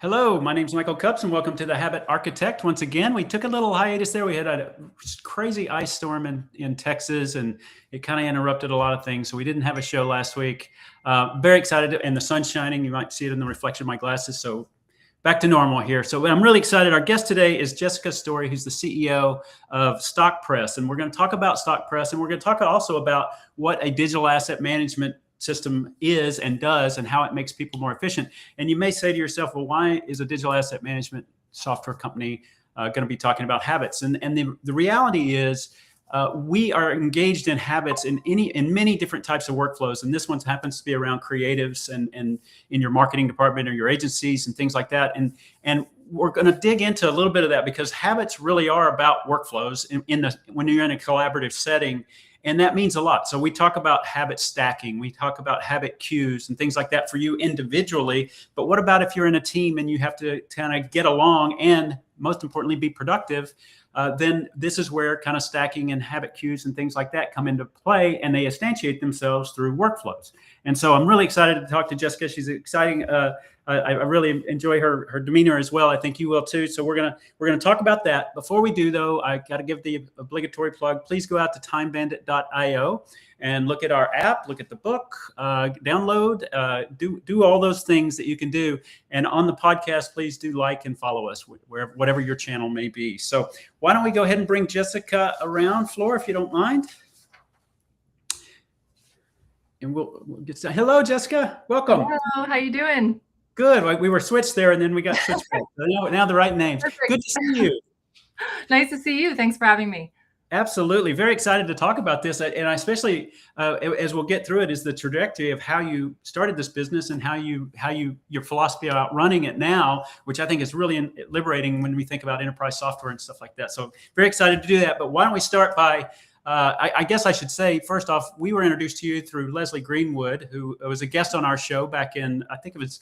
Hello, my name is Michael Cups, and welcome to the Habit Architect. Once again, we took a little hiatus there. We had a crazy ice storm in Texas, and it kind of interrupted a lot of things. So we didn't have a show last week. Very excited, and the sun's shining. You might see it in the reflection of my glasses. So back to normal here. So I'm really excited. Our guest today is Jessica Storry, who's the CEO of Stockpress, and we're going to talk about Stockpress, and we're going to talk also about what a digital asset management system is and does and how it makes people more efficient. And you may say to yourself, well, why is a digital asset management software company going to be talking about habits? And the reality is we are engaged in habits in many different types of workflows. And this one happens to be around creatives and in your marketing department or your agencies and things like that. And we're going to dig into a little bit of that because habits really are about workflows when you're in a collaborative setting. And that means a lot. So we talk about habit stacking. We talk about habit cues and things like that for you individually. But what about if you're in a team and you have to kind of get along and most importantly, be productive? Then this is where kind of stacking and habit cues and things like that come into play, and they instantiate themselves through workflows. And so I'm really excited to talk to Jessica. She's exciting. I really enjoy her demeanor as well. I think you will too. So we're gonna talk about that. Before we do, though, I got to give the obligatory plug. Please go out to timebandit.io and look at our app, look at the book, download, do all those things that you can do. And on the podcast, please do like and follow us whatever your channel may be. So why don't we go ahead and bring Jessica around, Flora, if you don't mind. And we'll get started. Hello, Jessica. Welcome. Hello. How you doing? Good. We were switched there, and then we got switched back. So now the right names. Perfect. Good to see you. Nice to see you. Thanks for having me. Absolutely. Very excited to talk about this. And I especially, as we'll get through it, is the trajectory of how you started this business and how your philosophy about running it now, which I think is really liberating when we think about enterprise software and stuff like that. So very excited to do that. But why don't we start by, I guess I should say, first off, we were introduced to you through Leslie Greenwood, who was a guest on our show back in, I think it was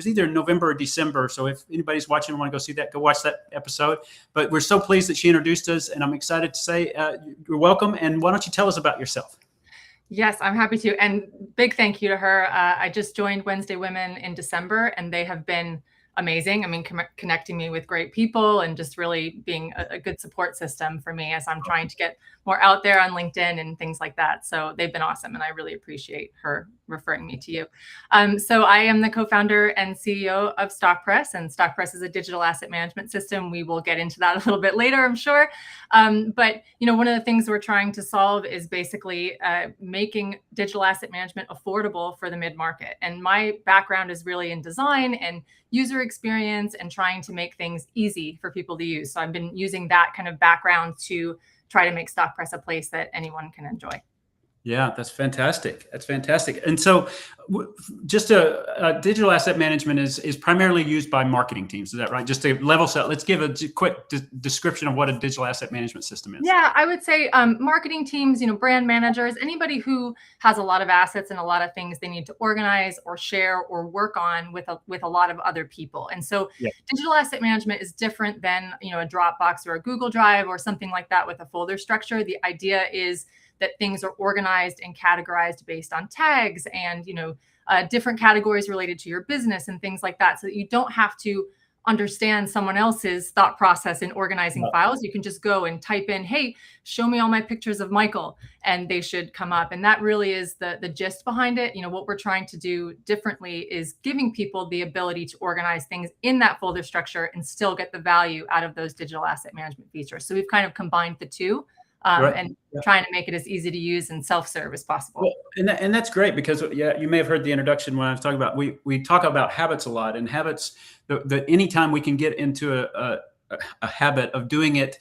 either November or December. So if anybody's watching and want to go see that, go watch that episode. But we're so pleased that she introduced us, and I'm excited to say you're welcome. And why don't you tell us about yourself? Yes, I'm happy to. And big thank you to her. I just joined Wednesday Women in December, and they have been amazing. I mean, connecting me with great people and just really being a good support system for me as I'm trying to get more out there on LinkedIn and things like that. So they've been awesome, and I really appreciate her referring me to you. So I am the co-founder and CEO of Stockpress, and Stockpress is a digital asset management system. We will get into that a little bit later, I'm sure. But one of the things we're trying to solve is basically making digital asset management affordable for the mid-market. And my background is really in design and user experience and trying to make things easy for people to use. So I've been using that kind of background to try to make Stockpress a place that anyone can enjoy. Yeah, that's fantastic. That's fantastic. And so just a digital asset management is primarily used by marketing teams. Is that right? Just to level set, let's give a quick description of what a digital asset management system is. Yeah, I would say marketing teams, brand managers, anybody who has a lot of assets and a lot of things they need to organize or share or work on with a lot of other people. And so digital asset management is different than, a Dropbox or a Google Drive or something like that with a folder structure. The idea is that things are organized and categorized based on tags and, different categories related to your business and things like that, so that you don't have to understand someone else's thought process in organizing files. You can just go and type in, hey, show me all my pictures of Michael, and they should come up. And that really is the gist behind it. What we're trying to do differently is giving people the ability to organize things in that folder structure and still get the value out of those digital asset management features. So we've kind of combined the two. And trying to make it as easy to use and self-serve as possible. Well, and that's great because you may have heard the introduction when I was talking about, we talk about habits a lot, and habits, anytime we can get into a habit of doing it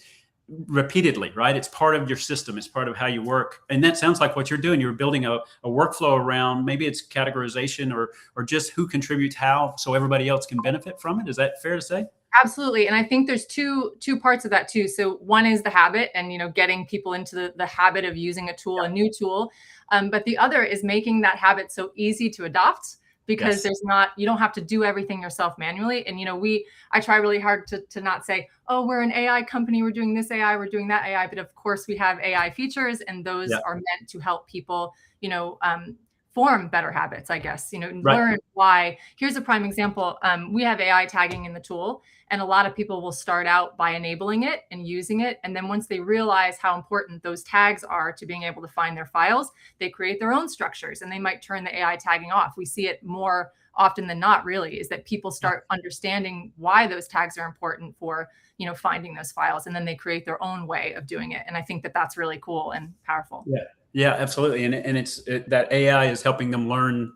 repeatedly, right? It's part of your system. It's part of how you work. And that sounds like what you're doing. You're building a workflow around, maybe it's categorization or just who contributes how, so everybody else can benefit from it. Is that fair to say? Absolutely. And I think there's two parts of that too. So one is the habit and, getting people into the habit of using a tool, a new tool. But the other is making that habit so easy to adopt, because you don't have to do everything yourself manually. And, I try really hard to not say, oh, we're an AI company, we're doing this AI, we're doing that AI. But of course we have AI features, and those are meant to help people, form better habits, I guess, Right. learn why. Here's a prime example. We have AI tagging in the tool, and a lot of people will start out by enabling it and using it. And then once they realize how important those tags are to being able to find their files, they create their own structures and they might turn the AI tagging off. We see it more often than not, really, is that people start understanding why those tags are important for, finding those files, and then they create their own way of doing it. And I think that that's really cool and powerful. Yeah. Yeah, absolutely. And that AI is helping them learn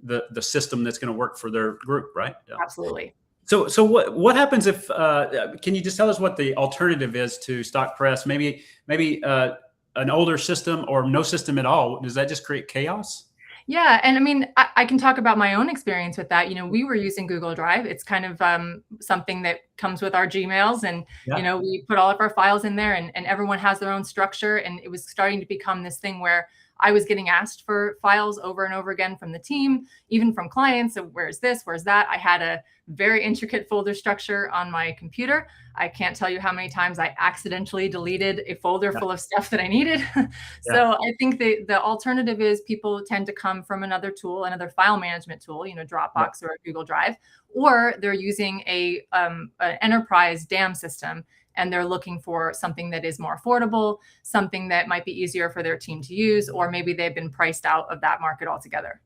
the system that's going to work for their group, right? Yeah. Absolutely. So what happens if can you just tell us what the alternative is to Stockpress? Maybe an older system or no system at all. Does that just create chaos? Yeah. And I mean, I can talk about my own experience with that. We were using Google Drive. It's kind of something that comes with our Gmails, and, Yeah. we put all of our files in there, and everyone has their own structure. And it was starting to become this thing where I was getting asked for files over and over again from the team, even from clients. So where's this? Where's that? I had a very intricate folder structure on my computer. I can't tell you how many times I accidentally deleted a folder full of stuff that I needed. So I think the alternative is people tend to come from another tool, another file management tool, Dropbox or Google Drive, or they're using an enterprise DAM system, and they're looking for something that is more affordable, something that might be easier for their team to use, or maybe they've been priced out of that market altogether.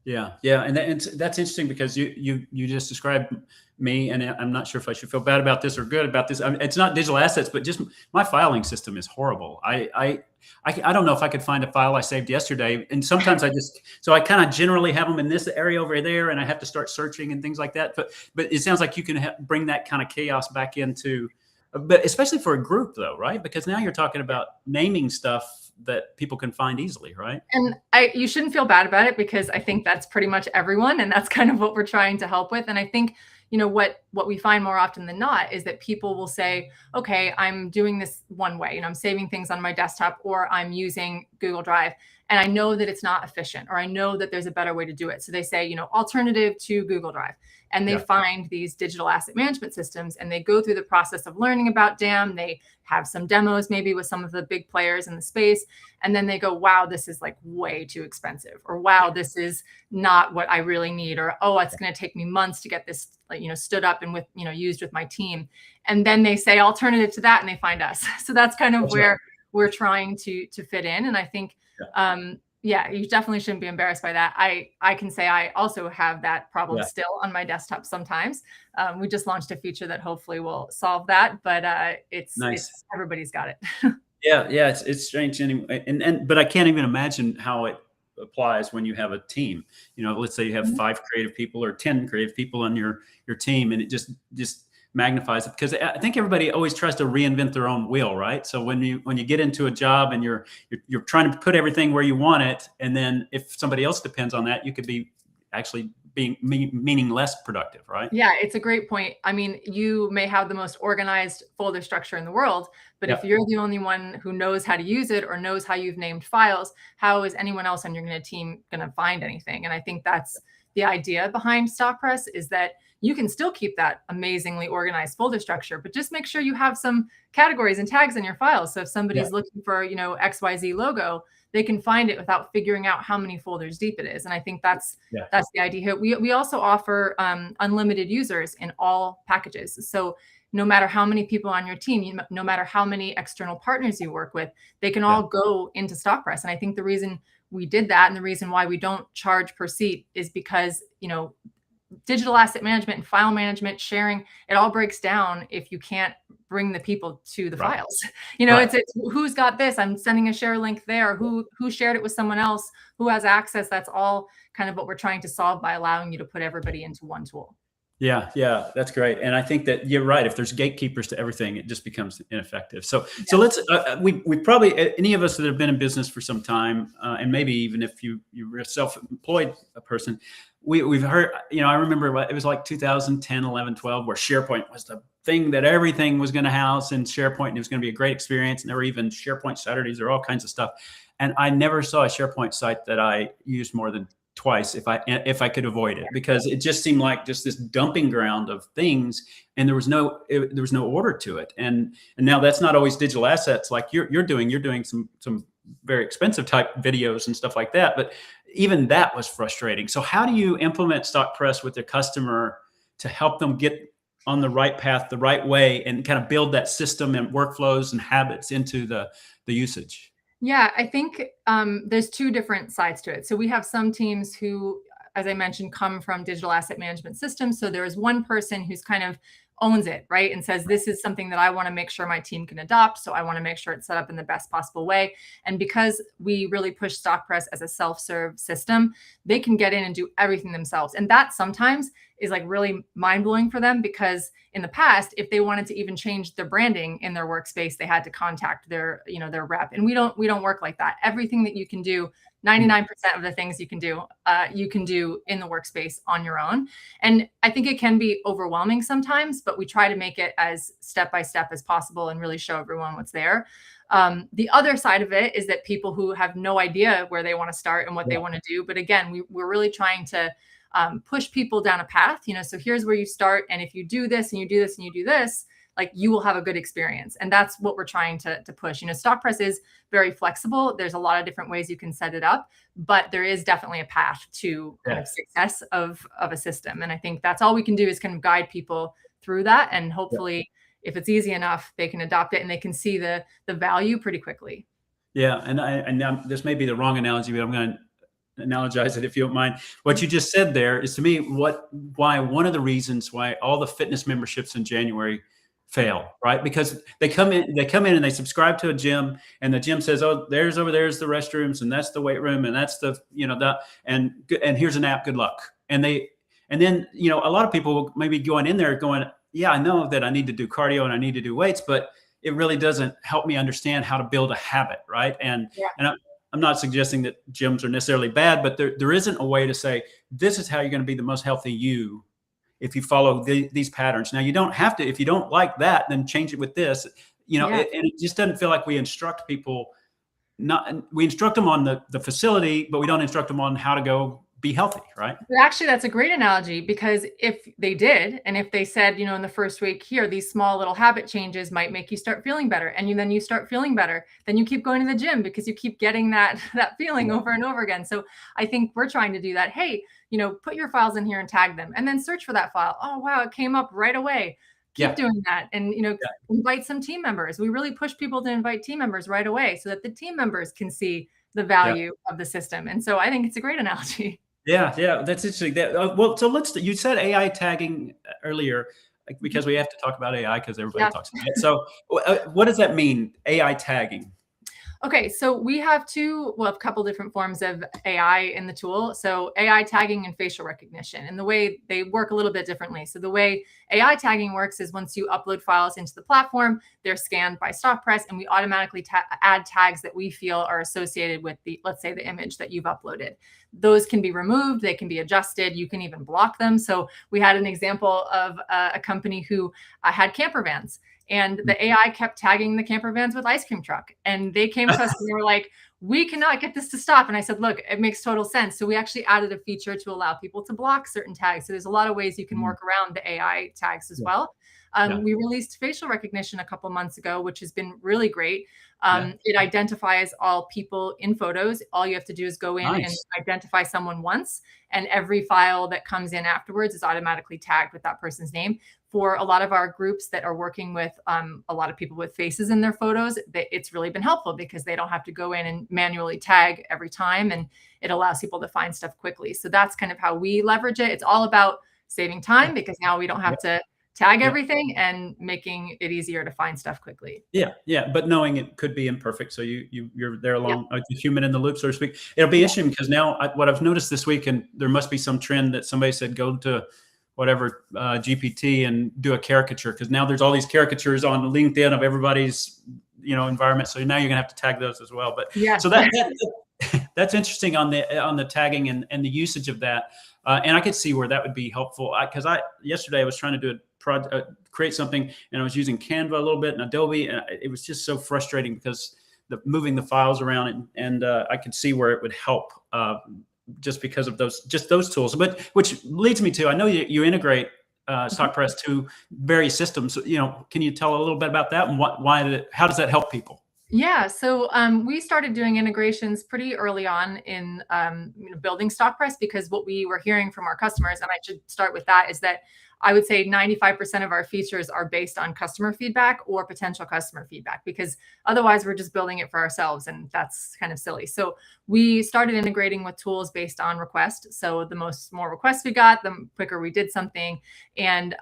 Yeah, yeah, and that's interesting because you just described me, and I'm not sure if I should feel bad about this or good about this. I mean, it's not digital assets, but just my filing system is horrible. I don't know if I could find a file I saved yesterday, and sometimes I kind of generally have them in this area over there, and I have to start searching and things like that. But it sounds like you can bring that kind of chaos back into, but especially for a group though, right? Because now you're talking about naming stuff that people can find easily, right? And you shouldn't feel bad about it, because I think that's pretty much everyone. And that's kind of what we're trying to help with. And I think, what we find more often than not is that people will say, okay, I'm doing this one way, I'm saving things on my desktop, or I'm using Google Drive, and I know that it's not efficient, or I know that there's a better way to do it. So they say, alternative to Google Drive. And they find these digital asset management systems, and they go through the process of learning about DAM. They have some demos, maybe with some of the big players in the space. And then they go, wow, this is like way too expensive, or wow, this is not what I really need, or, oh, it's going to take me months to get this, stood up and used with my team. And then they say alternative to that, and they find us. So that's kind of where we're trying to fit in. And I think, you definitely shouldn't be embarrassed by that. I can say I also have that problem still on my desktop sometimes. We just launched a feature that hopefully will solve that, but it's everybody's got it. Yeah, it's strange anyway, but I can't even imagine how it applies when you have a team. Let's say you have 5 creative people or 10 creative people on your team, and it just magnifies it, because I think everybody always tries to reinvent their own wheel, right? So when you get into a job and you're trying to put everything where you want it, and then if somebody else depends on that, you could be actually meaning less productive, right? Yeah, it's a great point. I mean, you may have the most organized folder structure in the world, but if you're the only one who knows how to use it or knows how you've named files, how is anyone else on your team going to find anything? And I think that's the idea behind Stockpress, is that you can still keep that amazingly organized folder structure, but just make sure you have some categories and tags in your files. So if somebody's looking for, XYZ logo, they can find it without figuring out how many folders deep it is. And I think that's the idea here. We also offer unlimited users in all packages. So no matter how many people on your team, no matter how many external partners you work with, they can all go into Stockpress. And I think the reason we did that, and the reason why we don't charge per seat, is because, digital asset management and file management, sharing, it all breaks down if you can't bring the people to the files. It's who's got this, I'm sending a share link there, who shared it with someone else, who has access. That's all kind of what we're trying to solve by allowing you to put everybody into one tool. Yeah, that's great. And I think that you're right. If there's gatekeepers to everything, it just becomes ineffective. So let's, we probably, any of us that have been in business for some time, and maybe even if you're a self-employed person, we've heard, I remember it was like 2010, 11, 12, where SharePoint was the thing that everything was going to house in SharePoint, and it was going to be a great experience. And there were even SharePoint Saturdays or all kinds of stuff. And I never saw a SharePoint site that I used more than twice if I could avoid it, because it just seemed like just this dumping ground of things, and there was no order to it. And now that's not always digital assets like you're doing some very expensive type videos and stuff like that. But even that was frustrating. So how do you implement Stockpress with the customer to help them get on the right path, the right way, and kind of build that system and workflows and habits into the usage? Yeah, I think there's two different sides to it. So we have some teams who, as I mentioned, come from digital asset management systems. So there is one person who's kind of owns it, right? And says, this is something that I want to make sure my team can adopt. So I want to make sure it's set up in the best possible way. And because we really push Stockpress as a self-serve system, they can get in and do everything themselves. And that sometimes is like really mind-blowing for them, because in the past, if they wanted to even change their branding in their workspace, they had to contact their, their rep. And we don't work like that. Everything that you can do, 99% of the things you can do in the workspace on your own. And I think it can be overwhelming sometimes, but we try to make it as step-by-step as possible and really show everyone what's there. The other side of it is that people who have no idea where they want to start and what they want to do. But again, we're really trying to push people down a path, so here's where you start. And if you do this and you do this and you do this, like, you will have a good experience. And that's what we're trying to push. Stockpress is very flexible. There's a lot of different ways you can set it up, but there is definitely a path to kind of success of a system. And I think that's all we can do is kind of guide people through that. And hopefully if it's easy enough, they can adopt it and they can see the value pretty quickly. Yeah. And this may be the wrong analogy, but I'm going to analogize it if you don't mind. What you just said there is, to me, why one of the reasons why all the fitness memberships in January fail, right? Because they come in and they subscribe to a gym, and the gym says, oh, there's the restrooms, and that's the weight room, and that's the, and here's an app, good luck. And then a lot of people will maybe going in there going, yeah, I know that I need to do cardio and I need to do weights, but it really doesn't help me understand how to build a habit, right? And I'm not suggesting that gyms are necessarily bad, but there isn't a way to say, this is how you're going to be the most healthy you if you follow these patterns. Now, you don't have to. If you don't like that, then change it with this. And it just doesn't feel like we instruct people. We instruct them on the facility, but we don't instruct them on how to go be healthy, right? But actually, that's a great analogy, because if they did, and if they said, in the first week, here, these small little habit changes might make you start feeling better, and then you start feeling better, then you keep going to the gym because you keep getting that feeling over and over again. So I think we're trying to do that. Hey, put your files in here and tag them, and then search for that file. Oh, wow, it came up right away. Keep doing that, and invite some team members. We really push people to invite team members right away so that the team members can see the value of the system. And so I think it's a great analogy. Yeah, that's interesting. Well, so you said AI tagging earlier, because we have to talk about AI because everybody talks about it. So what does that mean, AI tagging? Okay, so we have a couple different forms of AI in the tool. So AI tagging and facial recognition, and the way they work a little bit differently. So the way AI tagging works is, once you upload files into the platform, they're scanned by Stockpress, and we automatically add tags that we feel are associated with let's say, the image that you've uploaded. Those can be removed, they can be adjusted, you can even block them. So we had an example of a company who had camper vans, and the AI kept tagging the camper vans with ice cream truck. And they came to us and they were like, we cannot get this to stop. And I said, look, it makes total sense. So we actually added a feature to allow people to block certain tags. So there's a lot of ways you can work around the AI tags as well. We released facial recognition a couple months ago, which has been really great. It identifies all people in photos. All you have to do is go in and identify someone once, and every file that comes in afterwards is automatically tagged with that person's name. For a lot of our groups that are working with a lot of people with faces in their photos, it's really been helpful, because they don't have to go in and manually tag every time, and it allows people to find stuff quickly. So that's kind of how we leverage it. It's all about saving time, because now we don't have to tag everything, and making it easier to find stuff quickly. Yeah. But knowing it could be imperfect, so you're there along like the human in the loop, so to speak. It'll be interesting, because now what I've noticed this week, and there must be some trend that somebody said, go to whatever GPT and do a caricature, because now there's all these caricatures on LinkedIn of everybody's environment. So now you're gonna have to tag those as well. But so that's interesting on the tagging and the usage of that. And I could see where that would be helpful, because yesterday I was trying to do create something, and I was using Canva a little bit and Adobe, and it was just so frustrating because moving the files around, and I could see where it would help just because of those tools. But which leads me to, I know you integrate Stockpress to various systems. Can you tell a little bit about that, and how does that help people? Yeah, so we started doing integrations pretty early on in building Stockpress, because what we were hearing from our customers, and I should start with that, is that I would say 95% of our features are based on customer feedback or potential customer feedback, because otherwise we're just building it for ourselves, and that's kind of silly. So we started integrating with tools based on request. So the more requests we got, the quicker we did something. And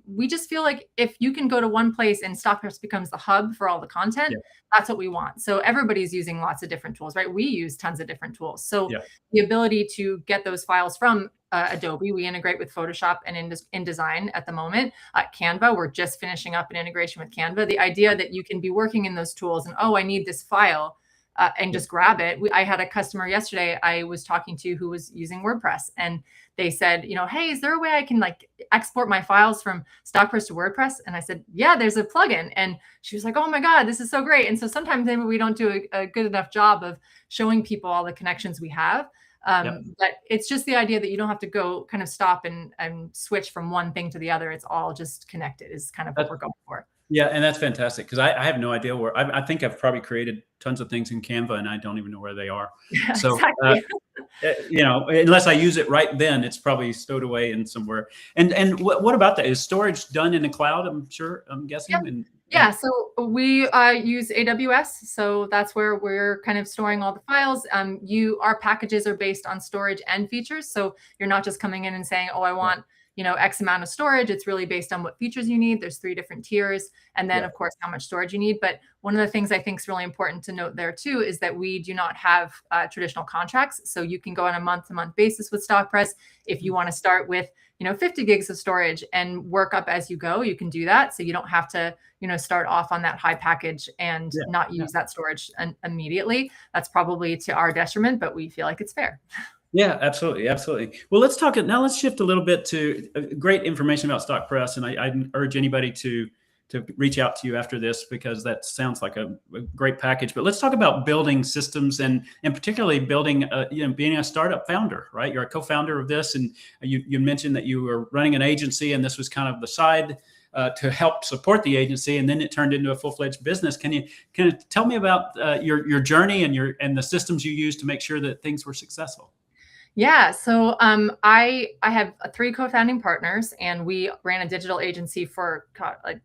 we just feel like if you can go to one place and Stockpress becomes the hub for all the content, Yeah. that's what we want. So everybody's using lots of different tools, right? We use tons of different tools. So Yeah. the ability to get those files from Adobe, we integrate with Photoshop and InDesign at the moment. Canva, we're just finishing up an integration with Canva. The idea that you can be working in those tools and, oh, I need this file, and just grab it. I had a customer yesterday I was talking to who was using WordPress, and they said, hey, is there a way I can like export my files from Stockpress to WordPress? And I said, yeah, there's a plugin. And she was like, oh my God, this is so great. And so sometimes maybe we don't do a good enough job of showing people all the connections we have. But it's just the idea that you don't have to go kind of stop and switch from one thing to the other. It's all just connected is kind of what we're going for. Yeah, and that's fantastic, because I have no idea where. I think I've probably created tons of things in Canva, and I don't even know where they are. Yeah, So, exactly. unless I use it right then, it's probably stowed away in somewhere. And what about that? Is storage done in the cloud? I'm guessing. Yep. Yeah, so we use AWS, so that's where we're kind of storing all the files. Our packages are based on storage and features, so you're not just coming in and saying, "Oh, I want X amount of storage." It's really based on what features you need. There's 3 different tiers, and then of course how much storage you need. But one of the things I think is really important to note there too is that we do not have traditional contracts, so you can go on a month-to-month basis with Stockpress. If you want to start with 50 gigs of storage and work up as you go, you can do that. So you don't have to, start off on that high package and not use that storage immediately. That's probably to our detriment, but we feel like it's fair. Yeah, absolutely. Absolutely. Well, let's shift a little bit to great information about Stockpress. And I urge anybody to reach out to you after this, because that sounds like a great package. But let's talk about building systems, and particularly building, being a startup founder, right? You're a co-founder of this, and you mentioned that you were running an agency, and this was kind of the side to help support the agency, and then it turned into a full-fledged business. Can you tell me about your journey and the systems you used to make sure that things were successful? Yeah. So I have 3 co-founding partners, and we ran a digital agency for like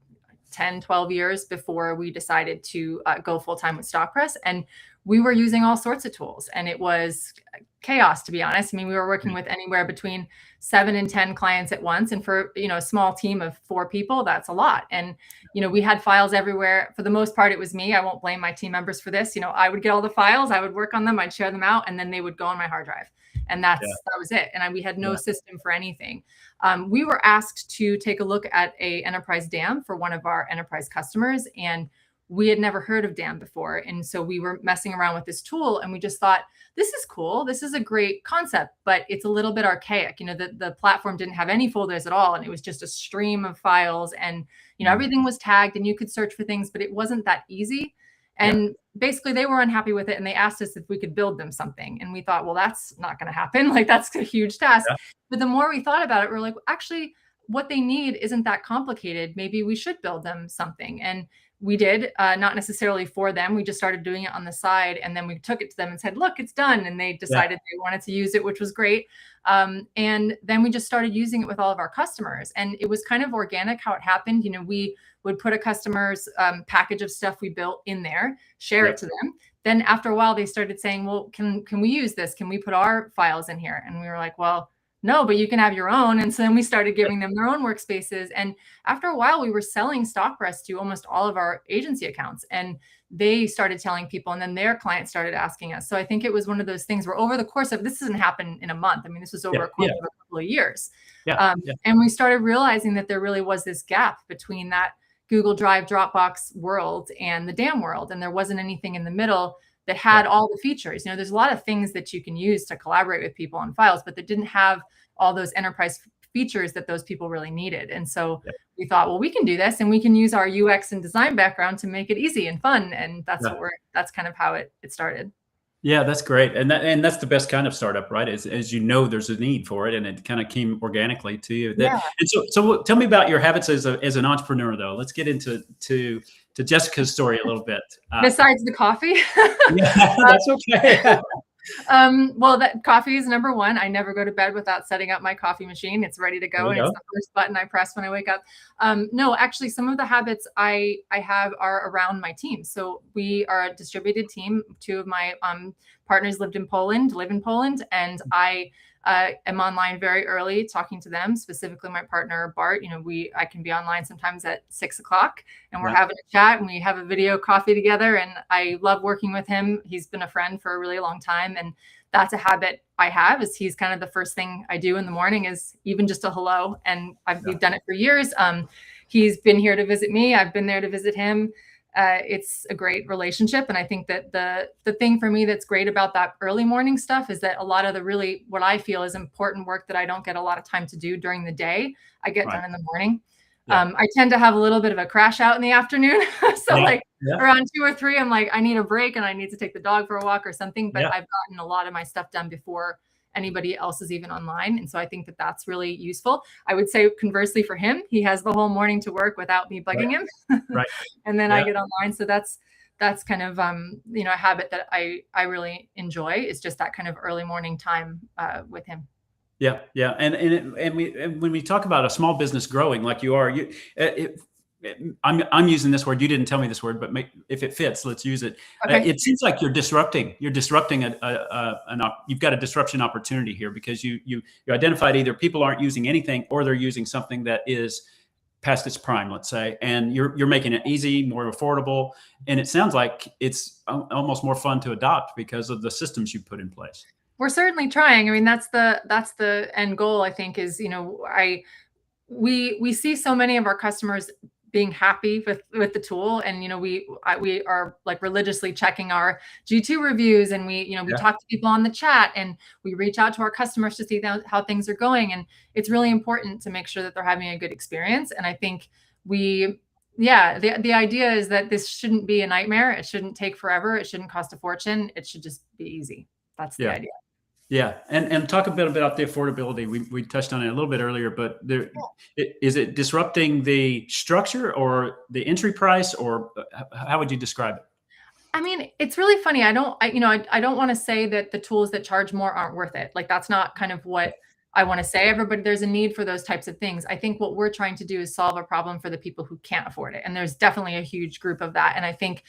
10, 12 years before we decided to go full-time with Stockpress. And we were using all sorts of tools, and it was chaos, to be honest. I mean, we were working with anywhere between 7 and 10 clients at once. And for, a small team of 4 people, that's a lot. And, we had files everywhere. For the most part, it was me. I won't blame my team members for this. I would get all the files, I would work on them, I'd share them out, and then they would go on my hard drive. And that was it. And we had no system for anything. We were asked to take a look at a enterprise DAM for one of our enterprise customers, and we had never heard of DAM before. And so we were messing around with this tool, and we just thought, this is cool. This is a great concept, but it's a little bit archaic. The platform didn't have any folders at all, and it was just a stream of files, and everything was tagged, and you could search for things, but it wasn't that easy. And basically they were unhappy with it, and they asked us if we could build them something. And we thought, well, that's not going to happen. Like, that's a huge task. But the more we thought about it, we're like, actually, what they need isn't that complicated. Maybe we should build them something. And we did, not necessarily for them. We just started doing it on the side. And then we took it to them and said, look, it's done. And they decided they wanted to use it, which was great. And then we just started using it with all of our customers. And it was kind of organic how it happened. We would put a customer's package of stuff we built in there, share it to them. Then after a while, they started saying, well, can we use this? Can we put our files in here? And we were like, well, no, but you can have your own. And so then we started giving them their own workspaces. And after a while, we were selling Stockpress to almost all of our agency accounts. And they started telling people, and then their clients started asking us. So I think it was one of those things where over the course of, this doesn't happen in a month. I mean, this was over a course of a couple of years. And we started realizing that there really was this gap between that Google Drive, Dropbox world and the DAM world. And there wasn't anything in the middle that had all the features. There's a lot of things that you can use to collaborate with people on files, but that didn't have all those enterprise features that those people really needed. And so we thought, well, we can do this, and we can use our UX and design background to make it easy and fun. And that's that's kind of how it started. Yeah, that's great. And that's the bas kind of startup, right? As there's a need for it, and it kind of came organically to you. And so tell me about your habits as an entrepreneur, though. Let's get into to Jessica's story a little bit. Besides the coffee. Yeah, that's okay. Well, that coffee is number one. I never go to bed without setting up my coffee machine. It's ready to go, and it's the first button I press when I wake up. No, actually, some of the habits I have are around my team. So we are a distributed team. Two of my partners live in Poland, and I am online very early talking to them, specifically my partner, Bart. I can be online sometimes at 6 o'clock, and we're having a chat, and we have a video coffee together, and I love working with him. He's been a friend for a really long time, and that's a habit I have. Is he's kind of the first thing I do in the morning is even just a hello, and we've done it for years. He's been here to visit me. I've been there to visit him. It's a great relationship. And I think that the thing for me that's great about that early morning stuff is that a lot of the really, what I feel is important work that I don't get a lot of time to do during the day, I get done in the morning. I tend to have a little bit of a crash out in the afternoon. So around 2 or 3, I'm like, I need a break and I need to take the dog for a walk or something. But I've gotten a lot of my stuff done before anybody else is even online. And so I think that that's really useful. I would say conversely for him, he has the whole morning to work without me bugging him. And then I get online. So that's kind of, a habit that I really enjoy, is just that kind of early morning time with him. Yeah. Yeah. And when we talk about a small business growing like you are, I'm using this word. You didn't tell me this word, but if it fits, let's use it. Okay. It seems like you're disrupting. You've got a disruption opportunity here, because you identified either people aren't using anything or they're using something that is past its prime, let's say, and you're making it easy, more affordable, and it sounds like it's almost more fun to adopt because of the systems you put in place. We're certainly trying. I mean, that's the end goal, I think, is, we see so many of our customers being happy with the tool. And, we are like religiously checking our G2 reviews, and we talk to people on the chat, and we reach out to our customers to see how things are going. And it's really important to make sure that they're having a good experience. And I think the idea is that this shouldn't be a nightmare. It shouldn't take forever. It shouldn't cost a fortune. It should just be easy. That's the idea. Yeah. And talk a bit about the affordability. We touched on it a little bit earlier, but is it disrupting the structure or the entry price, or how would you describe it? I mean, it's really funny. I don't want to say that the tools that charge more aren't worth it. Like, that's not kind of what I want to say. Everybody, there's a need for those types of things. I think what we're trying to do is solve a problem for the people who can't afford it. And there's definitely a huge group of that. And I think,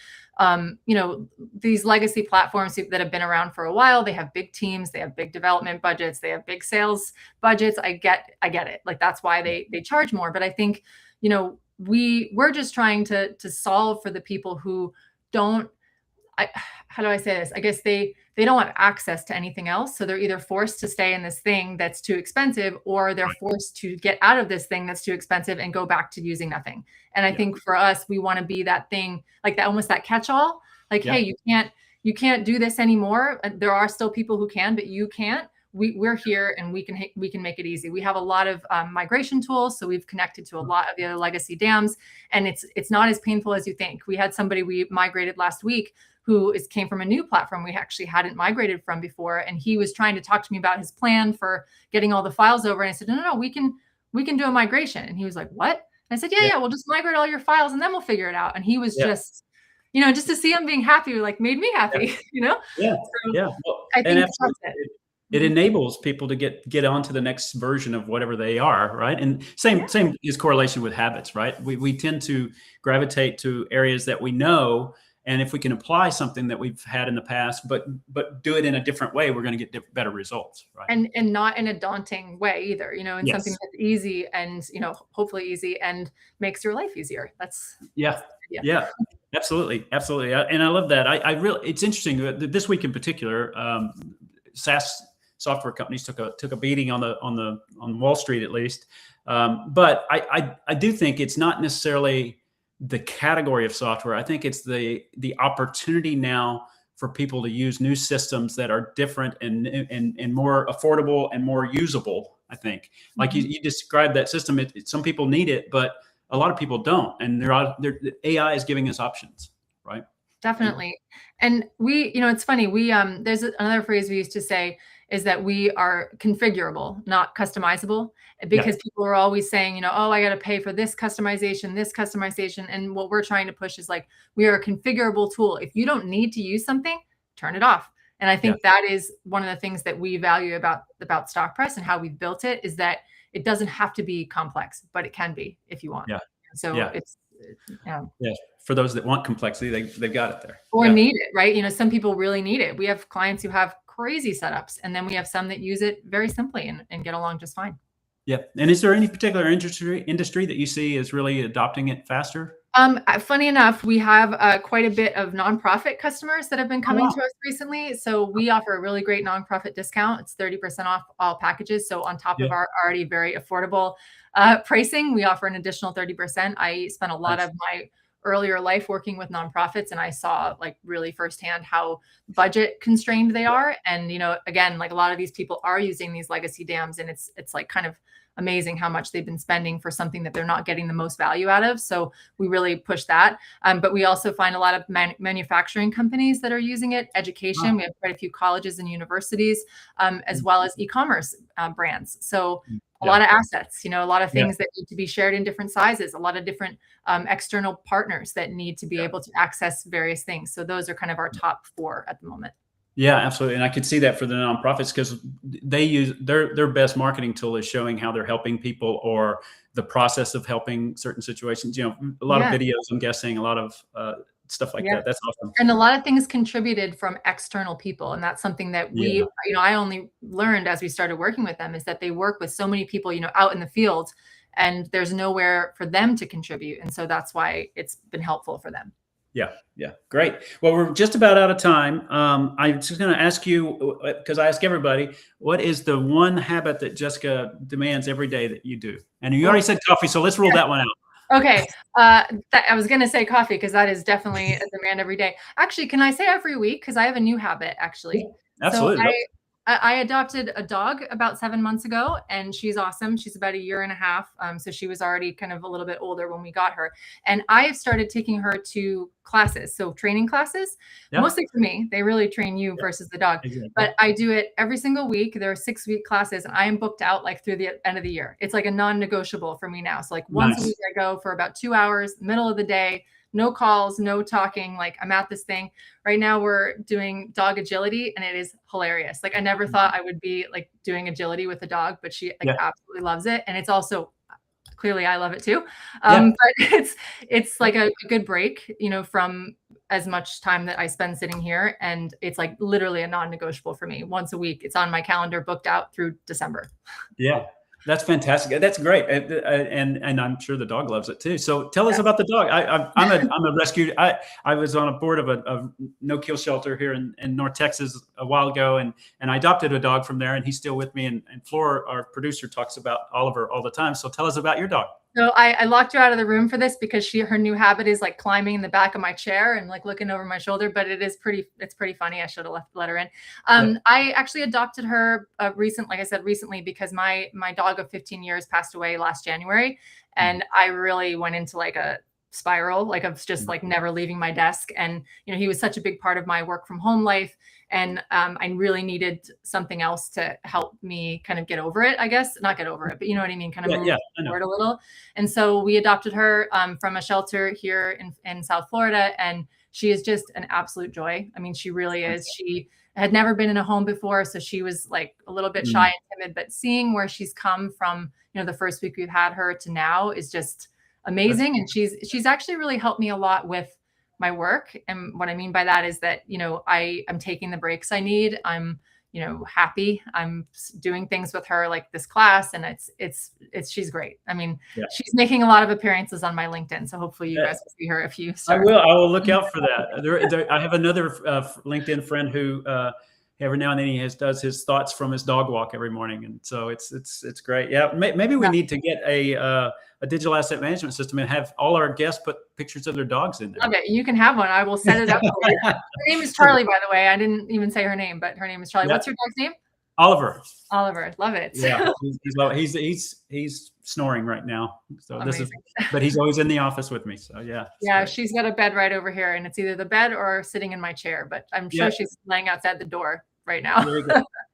these legacy platforms that have been around for a while, they have big teams, they have big development budgets, they have big sales budgets. I get it. Like, that's why they charge more. But I think, we're just trying to solve for the people who don't, how do I say this? I guess they don't have access to anything else. So they're either forced to stay in this thing that's too expensive, or they're forced to get out of this thing that's too expensive and go back to using nothing. And I think for us, we want to be that thing, like that, almost that catch-all. Like, hey, you can't do this anymore. There are still people who can, but you can't. We're here, and we can make it easy. We have a lot of migration tools, so we've connected to a lot of the other legacy dams, and it's not as painful as you think. We had somebody we migrated last week who came from a new platform we actually hadn't migrated from before, and he was trying to talk to me about his plan for getting all the files over. And I said, no, we can do a migration. And he was like, what? And I said, yeah, we'll just migrate all your files, and then we'll figure it out. And he was just, just to see him being happy, like, made me happy. So Well, I think that's it enables people to get onto the next version of whatever they are, right? And same is correlation with habits, right? We tend to gravitate to areas that we know, and if we can apply something that we've had in the past, but do it in a different way, we're going to get better results, right? And not in a daunting way either, in something that's easy and, hopefully easy and makes your life easier. That's absolutely. And I love that. I really, it's interesting this week in particular, SaaS software companies took a beating on Wall Street, at least. But I do think it's not necessarily the category of software. I think it's the opportunity now for people to use new systems that are different and more affordable and more usable. I think, like you described that system, some people need it, but a lot of people don't. And AI is giving us options, right? Definitely. And it's funny. There's another phrase we used to say, is that we are configurable, not customizable, because people are always saying, oh, I got to pay for this customization. And what we're trying to push is like, we are a configurable tool. If you don't need to use something, turn it off. And I think that is one of the things that we value about Stockpress and how we've built it, is that it doesn't have to be complex, but it can be if you want. So it's, for those that want complexity, they've got it there. Or need it, right? Some people really need it. We have clients who have crazy setups, and then we have some that use it very simply and get along just fine. Yeah. And is there any particular industry that you see is really adopting it faster? Funny enough, we have quite a bit of nonprofit customers that have been coming to us recently. So we offer a really great nonprofit discount. It's 30% off all packages. So on top of our already very affordable pricing, we offer an additional 30%. I spent a lot of my earlier life working with nonprofits, and I saw like really firsthand how budget constrained they are. And, again, like a lot of these people are using these legacy dams, and it's like kind of amazing how much they've been spending for something that they're not getting the most value out of. So we really push that. But we also find a lot of manufacturing companies that are using it, education. We have quite a few colleges and universities, as well as e-commerce brands. So a lot of assets, a lot of things that need to be shared in different sizes, a lot of different external partners that need to be able to access various things. So those are kind of our top 4 at the moment. Yeah, absolutely. And I could see that for the nonprofits, because they use their best marketing tool is showing how they're helping people, or the process of helping certain situations. A lot of videos, I'm guessing, a lot of stuff like that. That's awesome. And a lot of things contributed from external people. And that's something that we, I only learned as we started working with them, is that they work with so many people, out in the field, and there's nowhere for them to contribute. And so that's why it's been helpful for them. Yeah. Great. Well, we're just about out of time. I'm just going to ask you, because I ask everybody, what is the one habit that Jessica demands every day that you do? And you already said coffee, so let's rule that one out. Okay. I was going to say coffee, because that is definitely a demand every day. Actually, can I say every week? Because I have a new habit, actually. Absolutely. So I adopted a dog about 7 months ago, and she's awesome. She's about 1.5 years. So she was already kind of a little bit older when we got her. And I've started taking her to classes. So training classes, mostly for me. They really train you versus the dog. Exactly. But I do it every single week. There are 6-week classes, and I am booked out like through the end of the year. It's like a non-negotiable for me now. So like once a week I go for about 2 hours, middle of the day. No calls, no talking. Like I'm at this thing right now. We're doing dog agility, and it is hilarious. Like I never thought I would be like doing agility with a dog, but she absolutely loves it. And it's also clearly I love it too. But it's like a good break, from as much time that I spend sitting here. And it's like literally a non-negotiable for me. Once a week, it's on my calendar, booked out through December. Yeah. That's fantastic. That's great, and I'm sure the dog loves it too. So tell us about the dog. I'm a rescue. I was on a board of a no-kill shelter here in North Texas a while ago, and I adopted a dog from there, and he's still with me. And Flora, our producer, talks about Oliver all the time. So tell us about your dog. So I locked her out of the room for this, because her new habit is like climbing in the back of my chair and like looking over my shoulder, but it's pretty funny. I should have let her in. I actually adopted her recently, because my dog of 15 years passed away last January. And I really went into like a spiral, like of just like never leaving my desk. And, he was such a big part of my work from home life. And I really needed something else to help me kind of get over it, I guess. Not get over it, but you know what I mean? Kind of move forward a little. And so we adopted her from a shelter here in South Florida. And she is just an absolute joy. I mean, she really is. She had never been in a home before, so she was like a little bit shy and timid. But seeing where she's come from, the first week we've had her to now is just amazing. And she's actually really helped me a lot with my work. And what I mean by that is that, I'm taking the breaks I need. I'm, happy. I'm doing things with her like this class, and she's great. I mean, she's making a lot of appearances on my LinkedIn. So hopefully you guys will see her if you start. I will look out for that. I have another LinkedIn friend who, every now and then he does his thoughts from his dog walk every morning. And so it's great. Yeah. Maybe we need to get a digital asset management system and have all our guests put pictures of their dogs in there. Okay. You can have one. I will set it up for you. Her name is Charlie, by the way. I didn't even say her name, but her name is Charlie. What's your dog's name? Oliver. Love it. Yeah. He's snoring right now. So but he's always in the office with me. So yeah. Yeah. She's got a bed right over here, and it's either the bed or sitting in my chair, but I'm sure she's laying outside the door right now.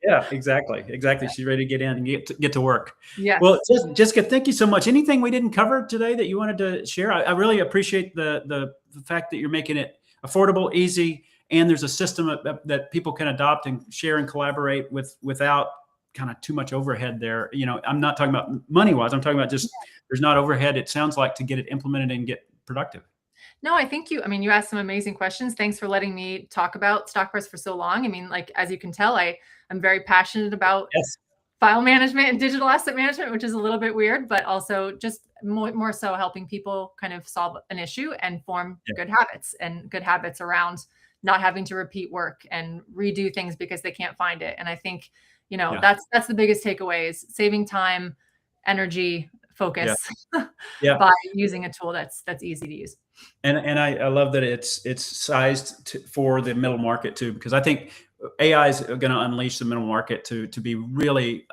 Yeah, exactly. Exactly. She's ready to get in and get to work. Yes. Well, Jessica, thank you so much. Anything we didn't cover today that you wanted to share? I really appreciate the fact that you're making it affordable, easy, and there's a system that people can adopt and share and collaborate without kind of too much overhead there. I'm not talking about money wise. I'm talking about just there's not overhead. It sounds like to get it implemented and get productive. No, I think you asked some amazing questions. Thanks for letting me talk about Stockpress for so long. I mean, like, as you can tell, I'm very passionate about Yes. file management and digital asset management, which is a little bit weird, but also just more so helping people kind of solve an issue and form good habits around not having to repeat work and redo things because they can't find it. And I think, that's the biggest takeaway is saving time, energy, focus Yeah. by using a tool that's easy to use. And I love that it's sized for the middle market too, because I think AI is going to unleash the middle market to be really.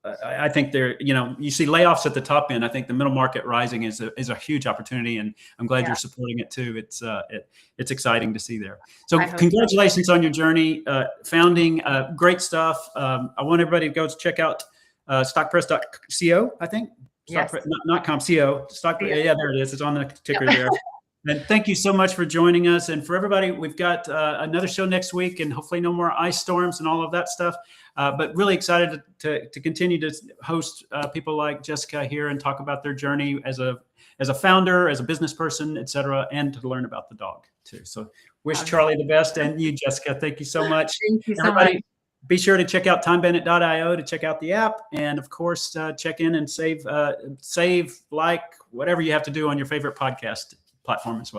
I think you see layoffs at the top end. I think the middle market rising is a huge opportunity, and I'm glad you're supporting it too. It's exciting to see there. So congratulations on your journey, founding. Great stuff. I want everybody to go check out stockpress.co. I think. Yes. Not .com, CO. Stockpress. Yeah, there it is. It's on the ticker there. And thank you so much for joining us. And for everybody, we've got another show next week, and hopefully no more ice storms and all of that stuff. But really excited to continue to host people like Jessica here and talk about their journey as a founder, as a business person, et cetera, and to learn about the dog too. So wish Charlie the best, and you, Jessica. Thank you so much. Thank you so much. Be sure to check out timebandit.io to check out the app. And of course, check in and save, like whatever you have to do on your favorite podcast platform as well.